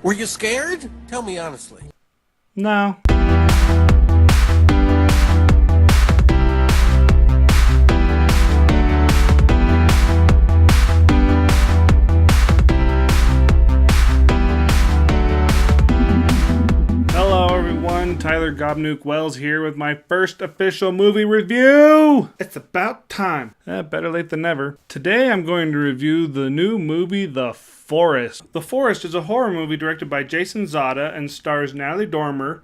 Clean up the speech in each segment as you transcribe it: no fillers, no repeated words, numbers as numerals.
Were you scared? Tell me honestly. No. Hello everyone, Tyler Gobnuke Wells here with my first official movie review! It's about time. Better late than never. Today I'm going to review the new movie, The Forest. The Forest is a horror movie directed by Jason Zada and stars Natalie Dormer,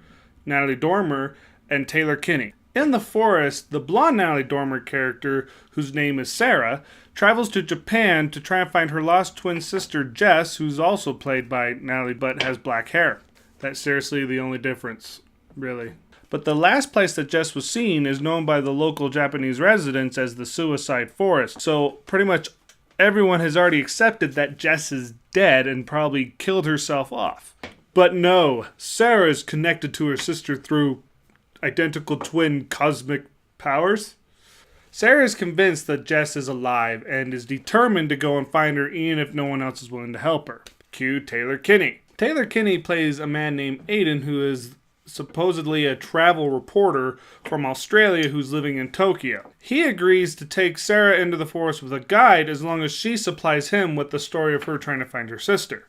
and Taylor Kinney. In The Forest, the blonde Natalie Dormer character, whose name is Sarah, travels to Japan to try and find her lost twin sister Jess, who's also played by Natalie but has black hair. That's seriously the only difference, really. But the last place that Jess was seen is known by the local Japanese residents as the Suicide Forest. So pretty much everyone has already accepted that Jess is dead and probably killed herself off. But no, Sarah is connected to her sister through identical twin cosmic powers. Sarah is convinced that Jess is alive and is determined to go and find her even if no one else is willing to help her. Cue Taylor Kinney. Taylor Kinney plays a man named Aiden who is supposedly a travel reporter from Australia who's living in Tokyo. He agrees to take Sarah into the forest with a guide as long as she supplies him with the story of her trying to find her sister.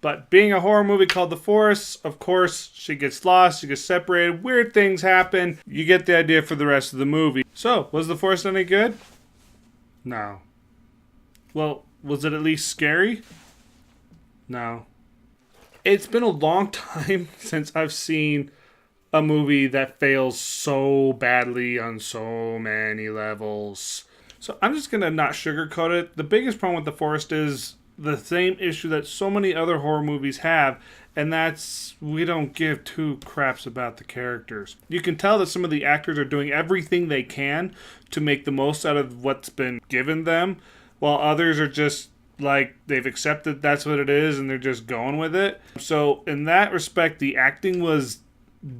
But being a horror movie called The Forest, of course, she gets lost, she gets separated, weird things happen. You get the idea for the rest of the movie. So, was The Forest any good? No. Well, was it at least scary? No. It's been a long time since I've seen a movie that fails so badly on so many levels. So I'm just going to not sugarcoat it. The biggest problem with The Forest is the same issue that so many other horror movies have, and that's we don't give two craps about the characters. You can tell that some of the actors are doing everything they can to make the most out of what's been given them, while others are just like they've accepted that's what it is and they're just going with it. So in that respect, the acting was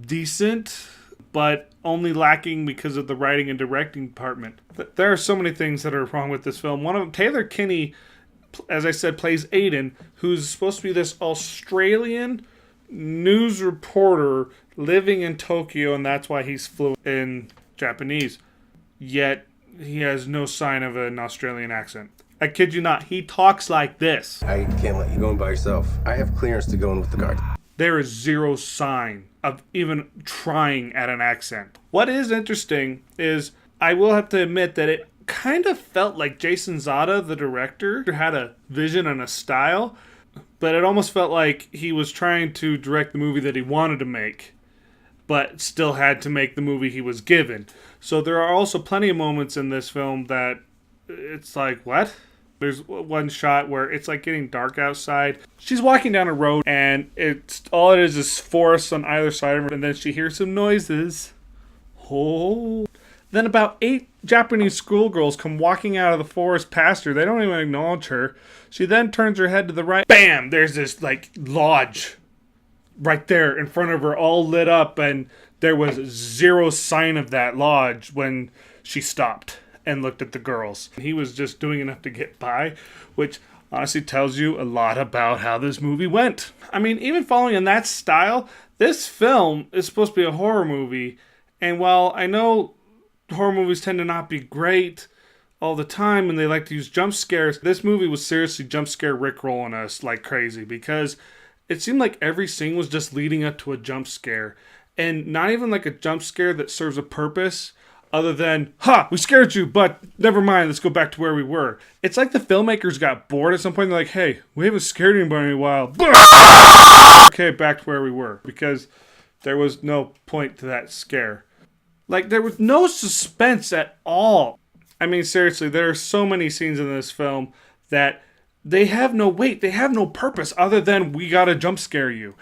decent, but only lacking because of the writing and directing department. There are so many things that are wrong with this film. One of them, Taylor Kinney, as I said, plays Aiden, who's supposed to be this Australian news reporter living in Tokyo, and that's why he's fluent in Japanese. Yet he has no sign of an Australian accent. I kid you not, he talks like this. I can't let you go in by yourself. I have clearance to go in with the guard. There is zero sign of even trying at an accent. What is interesting is, I will have to admit that it kind of felt like Jason Zada, the director, had a vision and a style, but it almost felt like he was trying to direct the movie that he wanted to make, but still had to make the movie he was given. So there are also plenty of moments in this film that it's like, what? There's one shot where it's like getting dark outside. She's walking down a road and it's all it is forest on either side of her, and then she hears some noises. Oh. Then about 8 Japanese schoolgirls come walking out of the forest past her. They don't even acknowledge her. She then turns her head to the right. Bam! There's this like lodge right there in front of her, all lit up, and there was zero sign of that lodge when she stopped and looked at the girls. He was just doing enough to get by, which honestly tells you a lot about how this movie went. I mean, even following in that style, this film is supposed to be a horror movie, and while I know horror movies tend to not be great all the time and they like to use jump scares, this movie was seriously jump scare rickrolling us like crazy, because it seemed like every scene was just leading up to a jump scare, and not even like a jump scare that serves a purpose other than, we scared you, but never mind, let's go back to where we were. It's like the filmmakers got bored at some point. They're like, hey, we haven't scared anybody in a while. Okay, back to where we were, because there was no point to that scare. Like, there was no suspense at all. I mean, seriously, there are so many scenes in this film that they have no weight, they have no purpose other than we gotta jump scare you.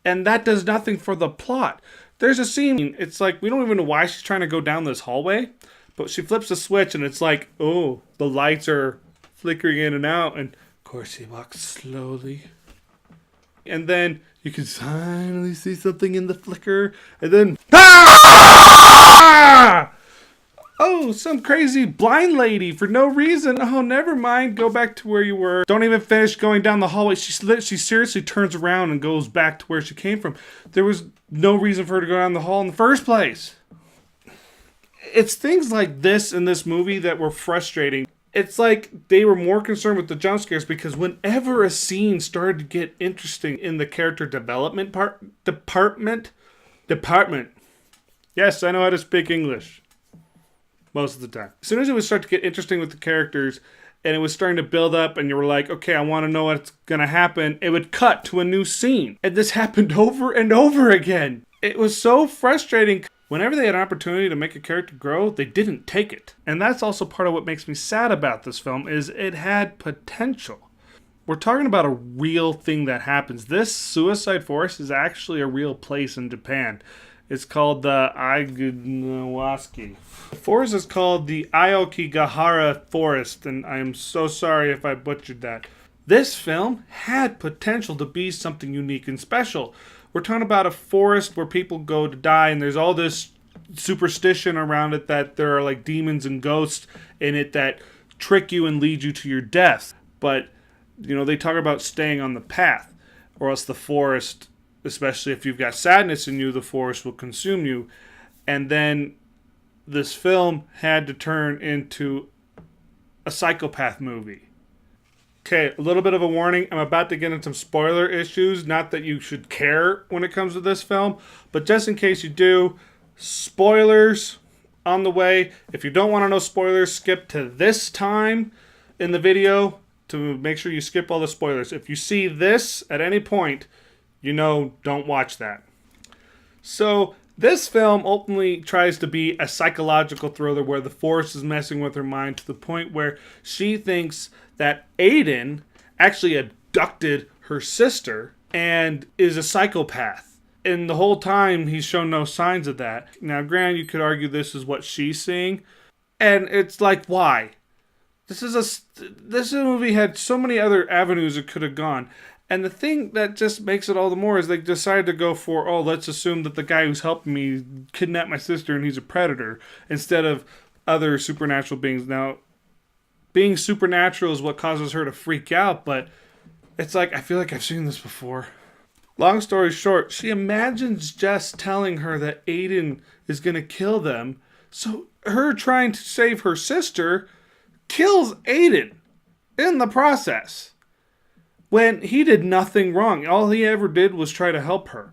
And that does nothing for the plot. There's a scene, it's like, we don't even know why she's trying to go down this hallway, but she flips a switch and it's like, oh, the lights are flickering in and out, and of course she walks slowly. And then you can finally see something in the flicker, and then, Oh, some crazy blind lady for no reason. Oh, never mind. Go back to where you were. Don't even finish going down the hallway. She seriously turns around and goes back to where she came from. There was no reason for her to go down the hall in the first place. It's things like this in this movie that were frustrating. It's like they were more concerned with the jump scares because whenever a scene started to get interesting in the character development department. Yes, I know how to speak English. Most of the time. As soon as it would start to get interesting with the characters and it was starting to build up and you were like, okay, I want to know what's going to happen, it would cut to a new scene. And this happened over and over again. It was so frustrating. Whenever they had an opportunity to make a character grow, they didn't take it. And that's also part of what makes me sad about this film is it had potential. We're talking about a real thing that happens. This suicide forest is actually a real place in Japan. It's called the Aigunawaski. The forest is called the Aokigahara Forest, and I am so sorry if I butchered that. This film had potential to be something unique and special. We're talking about a forest where people go to die, and there's all this superstition around it that there are like demons and ghosts in it that trick you and lead you to your death. But, you know, they talk about staying on the path, or else the forest, especially if you've got sadness in you, the forest will consume you. And then this film had to turn into a psychopath movie. Okay, a little bit of a warning. I'm about to get into some spoiler issues. Not that you should care when it comes to this film, but just in case you do, spoilers on the way. If you don't want to know spoilers, skip to this time in the video to make sure you skip all the spoilers. If you see this at any point, you know, don't watch that. So, this film ultimately tries to be a psychological thriller where the force is messing with her mind to the point where she thinks that Aiden actually abducted her sister and is a psychopath. And the whole time, he's shown no signs of that. Now, granted, you could argue this is what she's seeing. And it's like, why? This movie had so many other avenues it could have gone. And the thing that just makes it all the more is they decided to go for, oh, let's assume that the guy who's helping me kidnapped my sister and he's a predator, instead of other supernatural beings. Now, being supernatural is what causes her to freak out, but it's like, I feel like I've seen this before. Long story short, she imagines Jess telling her that Aiden is going to kill them, so her trying to save her sister kills Aiden in the process. When he did nothing wrong. All he ever did was try to help her.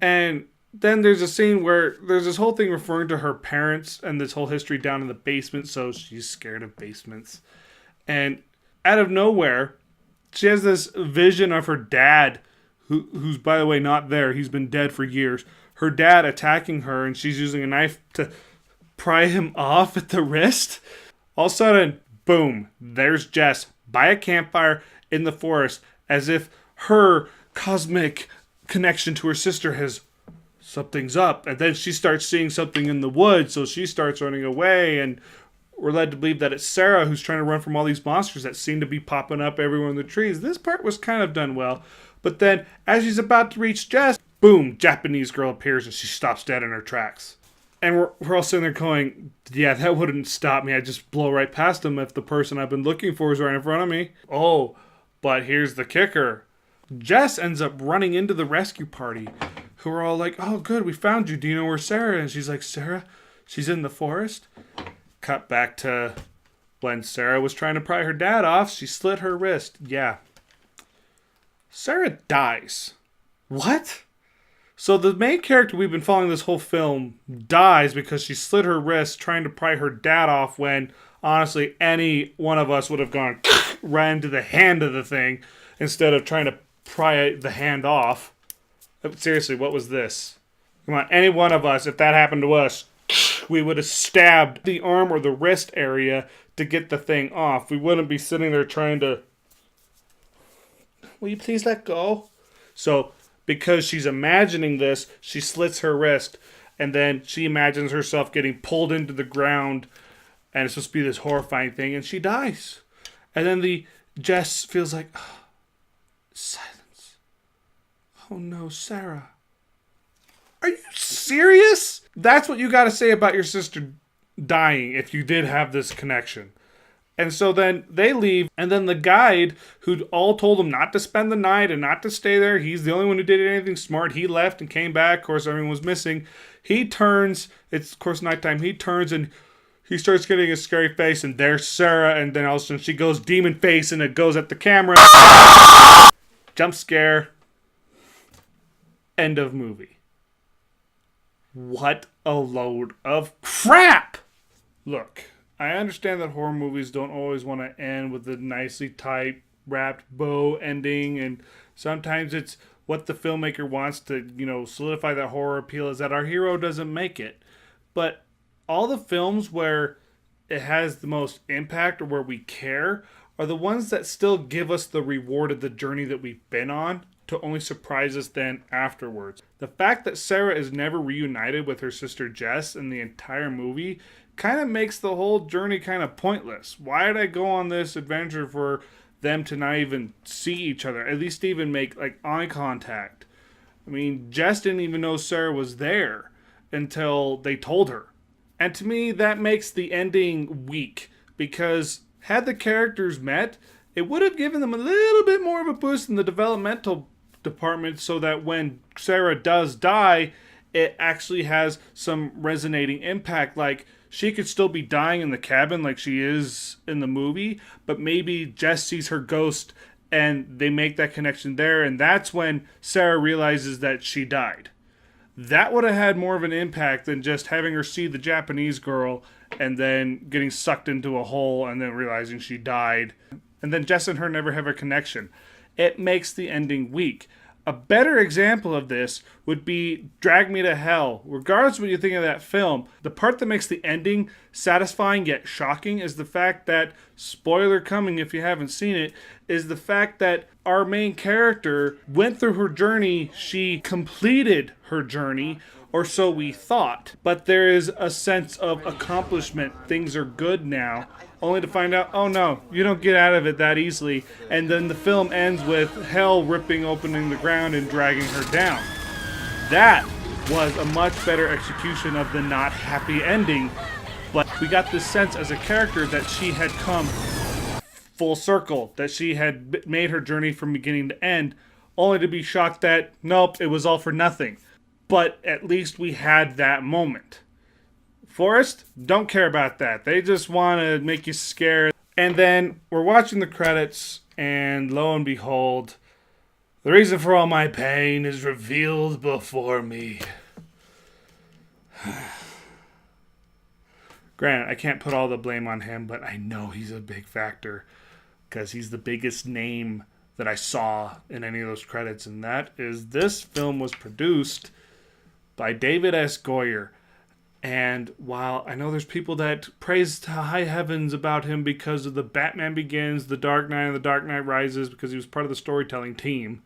And then there's a scene where there's this whole thing referring to her parents and this whole history down in the basement, so she's scared of basements. And out of nowhere, she has this vision of her dad, who's, by the way, not there. He's been dead for years. Her dad attacking her, and she's using a knife to pry him off at the wrist. All of a sudden, boom, there's Jess by a campfire in the forest, as if her cosmic connection to her sister has something's up. And then she starts seeing something in the woods, so she starts running away, and we're led to believe that it's Sarah who's trying to run from all these monsters that seem to be popping up everywhere in the trees. This part was kind of done well, but then as she's about to reach Jess, boom, Japanese girl appears and she stops dead in her tracks. And we're all sitting there going, yeah, that wouldn't stop me. I'd just blow right past him if the person I've been looking for is right in front of me. Oh, but here's the kicker. Jess ends up running into the rescue party, who are all like, oh, good, we found you. Do you know where Sarah is? And she's like, Sarah? She's in the forest? Cut back to when Sarah was trying to pry her dad off. She slit her wrist. Yeah. Sarah dies. What? So the main character we've been following this whole film dies because she slit her wrist trying to pry her dad off when, honestly, any one of us would have gone right into the hand of the thing instead of trying to pry the hand off. Seriously, what was this? Come on, any one of us, if that happened to us, we would have stabbed the arm or the wrist area to get the thing off. We wouldn't be sitting there trying to... Will you please let go? So, because she's imagining this, she slits her wrist, and then she imagines herself getting pulled into the ground, and it's supposed to be this horrifying thing, and she dies. And then the Jess feels like, oh, silence. Oh no, Sarah. Are you serious? That's what you gotta say about your sister dying if you did have this connection. And so then they leave, and then the guide who all told them not to spend the night and not to stay there, he's the only one who did anything smart. He left and came back. Of course, everyone was missing. He turns, it's of course nighttime, he turns and he starts getting a scary face, and there's Sarah, and then all of a sudden she goes demon face, and it goes at the camera. Jump scare. End of movie. What a load of crap! Look, I understand that horror movies don't always want to end with a nicely tight, wrapped bow ending, and sometimes it's what the filmmaker wants to, solidify that horror appeal is that our hero doesn't make it. But all the films where it has the most impact or where we care are the ones that still give us the reward of the journey that we've been on to only surprise us then afterwards. The fact that Sarah is never reunited with her sister Jess in the entire movie kind of makes the whole journey kind of pointless. Why did I go on this adventure for them to not even see each other? At least even make eye contact. I mean, Jess didn't even know Sarah was there until they told her. And to me, that makes the ending weak, because had the characters met, it would have given them a little bit more of a boost in the developmental department so that when Sarah does die, it actually has some resonating impact. Like, she could still be dying in the cabin like she is in the movie, but maybe Jess sees her ghost and they make that connection there, and that's when Sarah realizes that she died. That would have had more of an impact than just having her see the Japanese girl and then getting sucked into a hole and then realizing she died. And then Jess and her never have a connection. It makes the ending weak. A better example of this would be Drag Me to Hell. Regardless of what you think of that film, the part that makes the ending satisfying yet shocking is the fact that, spoiler coming if you haven't seen it, is the fact that our main character went through her journey, she completed her journey, or so we thought. But there is a sense of accomplishment, things are good now, only to find out, oh no, you don't get out of it that easily. And then the film ends with hell opening the ground and dragging her down. That was a much better execution of the not happy ending. But we got this sense as a character that she had come full circle, that she had made her journey from beginning to end, only to be shocked that, nope, it was all for nothing. But at least we had that moment. Forrest, don't care about that. They just want to make you scared. And then we're watching the credits, and lo and behold, the reason for all my pain is revealed before me. Granted, I can't put all the blame on him, but I know he's a big factor because he's the biggest name that I saw in any of those credits, and that is this film was produced by David S. Goyer. And while I know there's people that praise to high heavens about him because of the Batman Begins, The Dark Knight, and The Dark Knight Rises, because he was part of the storytelling team,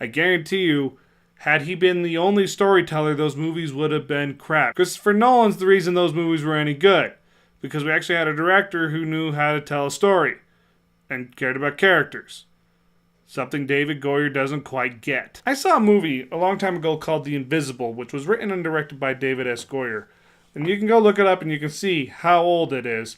I guarantee you, had he been the only storyteller, those movies would have been crap. Christopher Nolan's the reason those movies were any good, because we actually had a director who knew how to tell a story and cared about characters. Something David Goyer doesn't quite get. I saw a movie a long time ago called The Invisible, which was written and directed by David S. Goyer. And you can go look it up and you can see how old it is.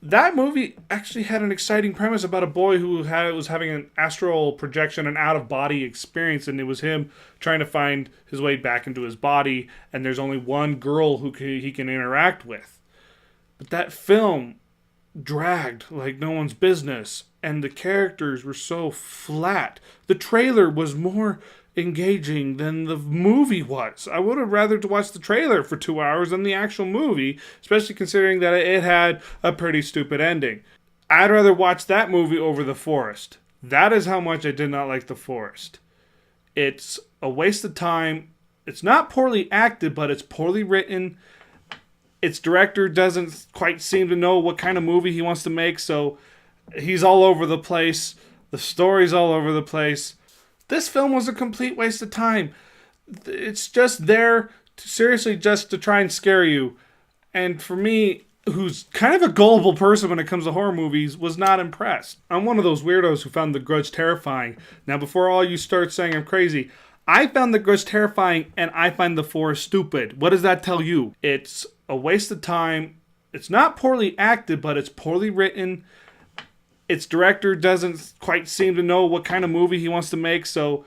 That movie actually had an exciting premise about a boy who was having an astral projection, an out-of-body experience, and it was him trying to find his way back into his body, and there's only one girl who he can interact with. But that film dragged like no one's business, and the characters were so flat. The trailer was more engaging than the movie was. I would have rather to watch the trailer for 2 hours than the actual movie, especially considering that it had a pretty stupid ending. I'd rather watch that movie over The Forest. That is how much I did not like The Forest. It's a waste of time. It's not poorly acted, but it's poorly written. Its director doesn't quite seem to know what kind of movie he wants to make, so he's all over the place. The story's all over the place. This film was a complete waste of time. It's just there, seriously, just to try and scare you. And for me, who's kind of a gullible person when it comes to horror movies, was not impressed. I'm one of those weirdos who found The Grudge terrifying. Now, before all you start saying I'm crazy, I found The Grudge terrifying, and I find The Forest stupid. What does that tell you? It's a waste of time. It's not poorly acted, but it's poorly written. Its director doesn't quite seem to know what kind of movie he wants to make, so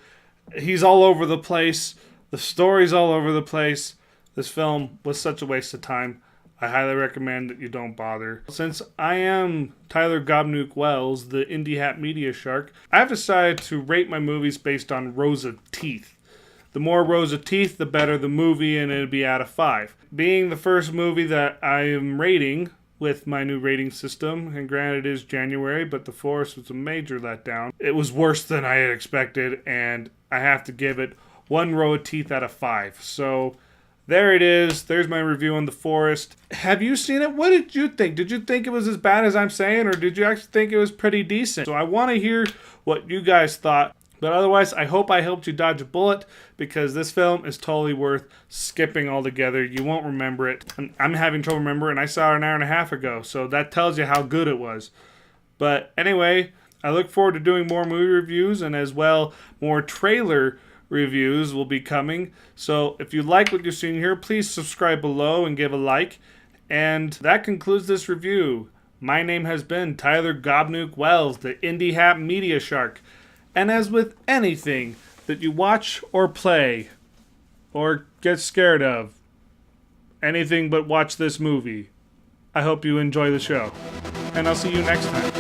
he's all over the place. The story's all over the place. This film was such a waste of time. I highly recommend that you don't bother. Since I am Tyler Gobnuke Wells, the Indie Hat Media Shark, I've decided to rate my movies based on rows of teeth. The more rows of teeth, the better the movie, and it'll be out of 5. Being the first movie that I am rating with my new rating system, and granted it is January, but The Forest was a major letdown. It was worse than I had expected, and I have to give it 1 row of teeth out of 5. So there it is. There's my review on The Forest. Have you seen it? What did you think? Did you think it was as bad as I'm saying, or did you actually think it was pretty decent? So I want to hear what you guys thought. But otherwise, I hope I helped you dodge a bullet, because this film is totally worth skipping altogether. You won't remember it. I'm having trouble remembering, and I saw it an hour and a half ago, so that tells you how good it was. But anyway, I look forward to doing more movie reviews, and as well, more trailer reviews will be coming. So if you like what you're seeing here, please subscribe below and give a like. And that concludes this review. My name has been Tyler Gobnuke Wells, the Indie Hat Media Shark. And as with anything that you watch or play or get scared of, anything but watch this movie, I hope you enjoy the show. And I'll see you next time.